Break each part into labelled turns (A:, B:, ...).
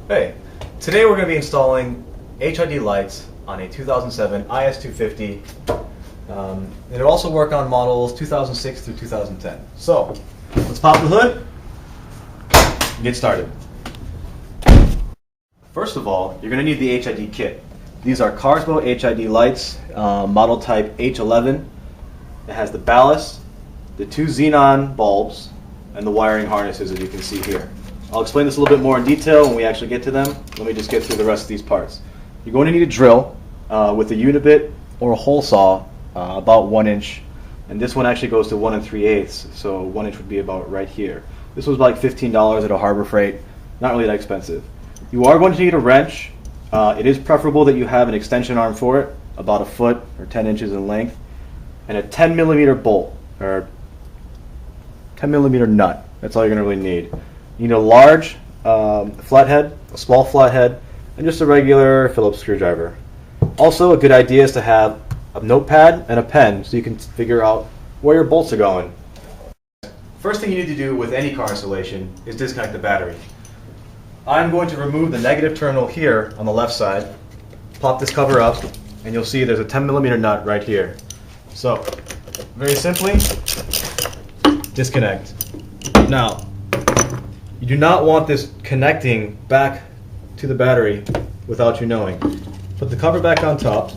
A: Hey, today we're going to be installing HID lights on a 2007 IS250. It'll also work on models 2006 through 2010. So, let's pop the hood and get started. First of all, you're going to need the HID kit. These are Carsbo HID lights, model type H11. It has the ballast, the two Xenon bulbs, and the wiring harnesses as you can see here. I'll explain this a little bit more in detail when we actually get to them. Let me just get through the rest of these parts. You're going to need a drill with a unibit or a hole saw about 1 inch. And this one actually goes to 1 3/8, so 1 inch would be about right here. This was like $15 at a Harbor Freight, not really that expensive. You are going to need a wrench. It is preferable that you have an extension arm for it, about 1 foot or 10 inches in length, and a 10 millimeter bolt, or 10 millimeter nut. That's all you're going to really need. You need a large flathead, a small flathead, and just a regular Phillips screwdriver. Also, a good idea is to have a notepad and a pen so you can figure out where your bolts are going. First thing you need to do with any car installation is disconnect the battery. I'm going to remove the negative terminal here on the left side, pop this cover up, and you'll see there's a 10 millimeter nut right here. So, very simply, disconnect. Now, you do not want this connecting back to the battery without you knowing. Put the cover back on top,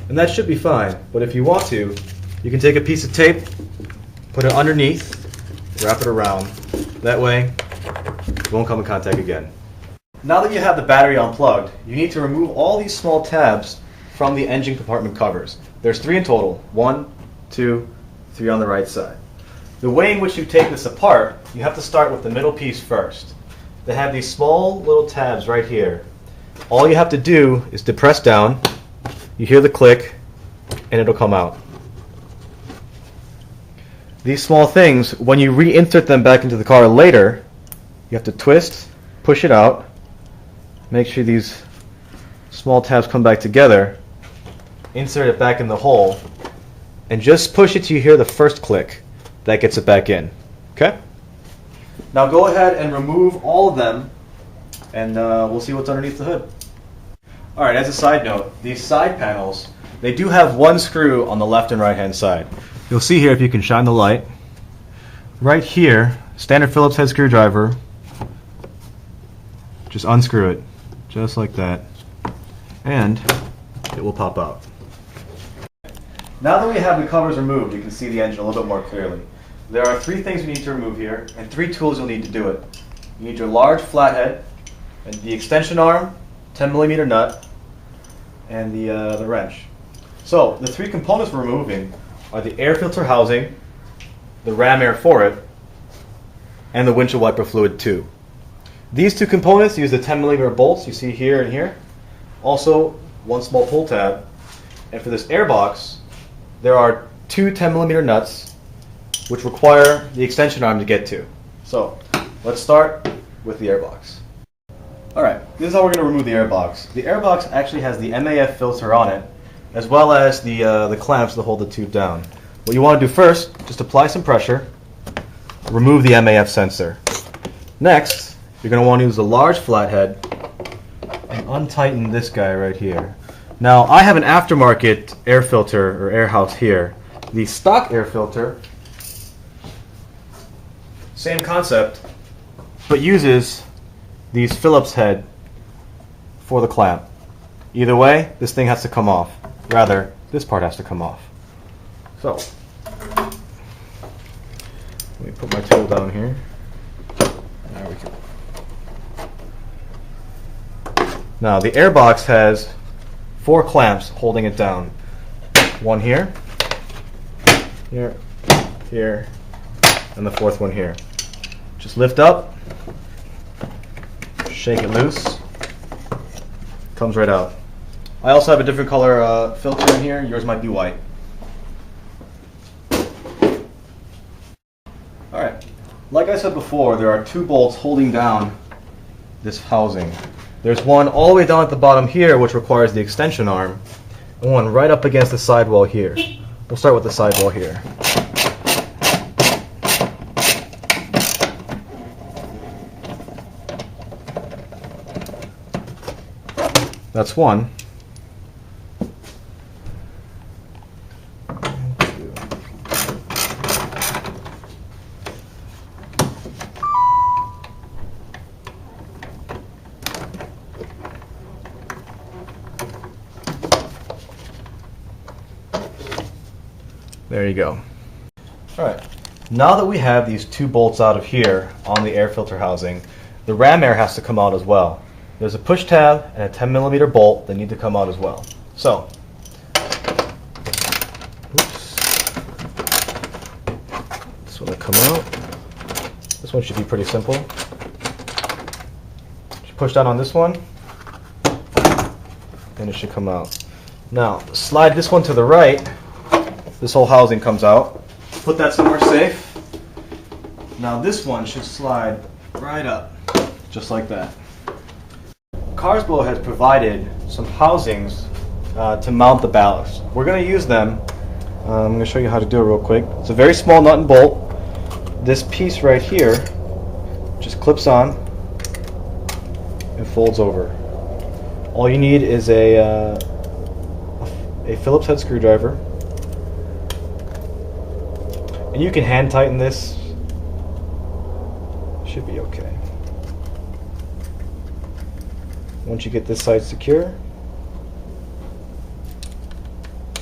A: and that should be fine. But if you want to, you can take a piece of tape, put it underneath, wrap it around. That way, it won't come in contact again. Now that you have the battery unplugged, you need to remove all these small tabs from the engine compartment covers. There's 3 in total. 1, 2, 3 on the right side. The way in which you take this apart, you have to start with the middle piece first. They have these small little tabs right here. All you have to do is to press down, you hear the click, and it'll come out. These small things, when you reinsert them back into the car later, you have to twist, push it out, make sure these small tabs come back together, insert it back in the hole, and just push it till you hear the first click. That gets it back in. Okay? Now go ahead and remove all of them, and we'll see what's underneath the hood. Alright, as a side note, these side panels, they do have 1 screw on the left and right hand side. You'll see here, if you can shine the light, right here, standard Phillips head screwdriver, just unscrew it, just like that, and it will pop out. Now that we have the covers removed, you can see the engine a little bit more clearly. There are 3 things you need to remove here, and 3 tools you'll need to do it. You need your large flathead, and the extension arm, 10 millimeter nut, and the wrench. So, the 3 components we're removing are the air filter housing, the ram air for it, and the windshield wiper fluid tube. These 2 components use the 10 millimeter bolts you see here and here. Also, 1 small pull tab. And for this air box, there are 2 10 millimeter nuts which require the extension arm to get to. So, let's start with the air box. Alright, this is how we're going to remove the air box. The air box actually has the MAF filter on it, as well as the clamps to hold the tube down. What you want to do first, just apply some pressure, remove the MAF sensor. Next, you're going to want to use the large flathead and untighten this guy right here. Now, I have an aftermarket air filter or air house here. The stock air filter, same concept, but uses these Phillips head for the clamp. Either way, this thing has to come off. Rather, this part has to come off. So, let me put my tool down here. There we go. Now, the air box has 4 clamps holding it down. 1 here, here, here, and the 4th one here. Just lift up, shake it loose, comes right out. I also have a different color filter in here. Yours might be white. Alright, like I said before, there are 2 bolts holding down this housing. There's one all the way down at the bottom here, which requires the extension arm, and one right up against the sidewall here. We'll start with the sidewall here. That's one. There you go. Alright, now that we have these two bolts out of here on the air filter housing, the ram air has to come out as well. There's a push tab and a 10mm bolt that need to come out as well. So, oops. This one will come out. This one should be pretty simple. Just push down on this one, and it should come out. Now, slide this one to the right. This whole housing comes out. Put that somewhere safe. Now this one should slide right up, just like that. Carsbo has provided some housings to mount the ballast. We're going to use them. I'm going to show you how to do it real quick. It's a very small nut and bolt. This piece right here just clips on and folds over. All you need is a Phillips head screwdriver. And you can hand tighten this. Should be okay. Once you get this side secure,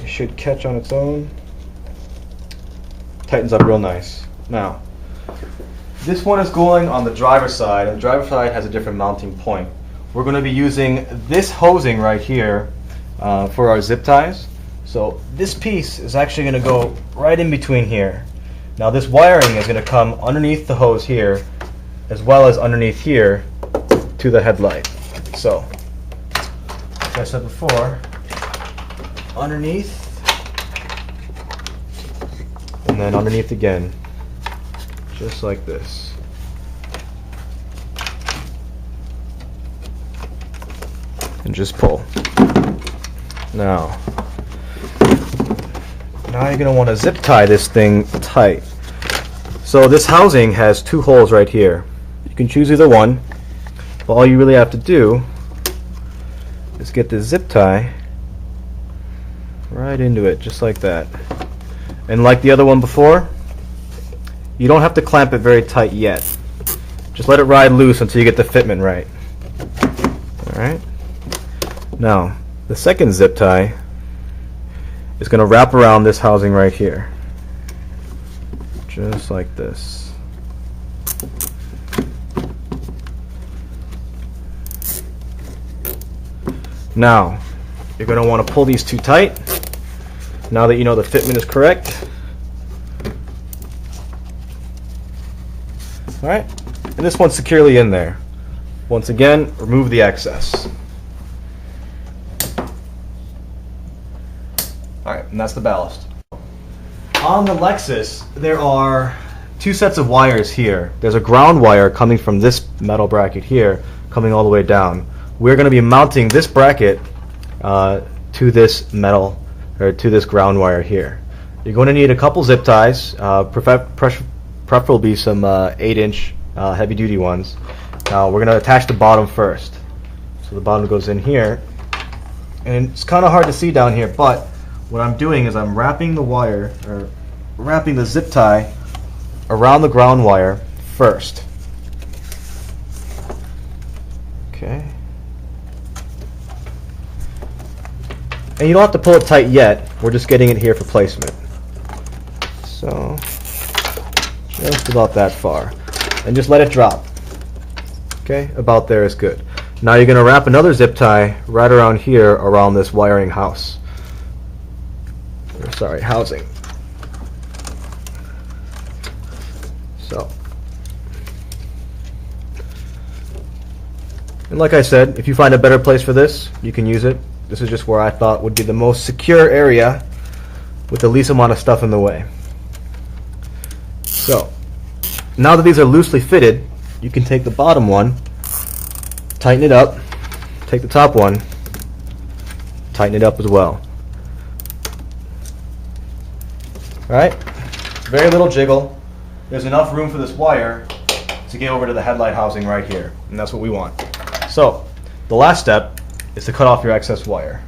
A: it should catch on its own. Tightens up real nice. Now, this one is going on the driver's side, and the driver's side has a different mounting point. We're going to be using this hosing right here for our zip ties. So this piece is actually going to go right in between here. Now this wiring is going to come underneath the hose here, as well as underneath here to the headlight. So, like I said before, underneath, and then underneath again, just like this. And just pull. Now you're going to want to zip tie this thing tight. So this housing has two holes right here. You can choose either one, but all you really have to do is get the zip tie right into it, just like that. And like the other one before, you don't have to clamp it very tight yet. Just let it ride loose until you get the fitment right. Alright. Now, the second zip tie is going to wrap around this housing right here, just like this. Now you're going to want to pull these two tight. Now that you know the fitment is correct. Alright, and this one's securely in there. Once again, remove the excess. Alright, and that's the ballast. On the Lexus, there are two sets of wires here. There's a ground wire coming from this metal bracket here, coming all the way down. We're going to be mounting this bracket to this metal, or to this ground wire here. You're going to need a couple zip ties, preferably some 8-inch heavy-duty ones. Now we're going to attach the bottom first. So the bottom goes in here, and it's kind of hard to see down here, but what I'm doing is I'm wrapping the wire, or wrapping the zip tie around the ground wire first. Okay. And you don't have to pull it tight yet. We're just getting it here for placement. So, just about that far. And just let it drop. Okay, about there is good. Now you're going to wrap another zip tie right around here around this wiring house. Sorry, housing. So, and like I said, if you find a better place for this, you can use it. This is just where I thought would be the most secure area with the least amount of stuff in the way. So, now that these are loosely fitted, you can take the bottom one, tighten it up, take the top one, tighten it up as well. Alright, very little jiggle. There's enough room for this wire to get over to the headlight housing right here, and that's what we want. So, the last step is to cut off your excess wire.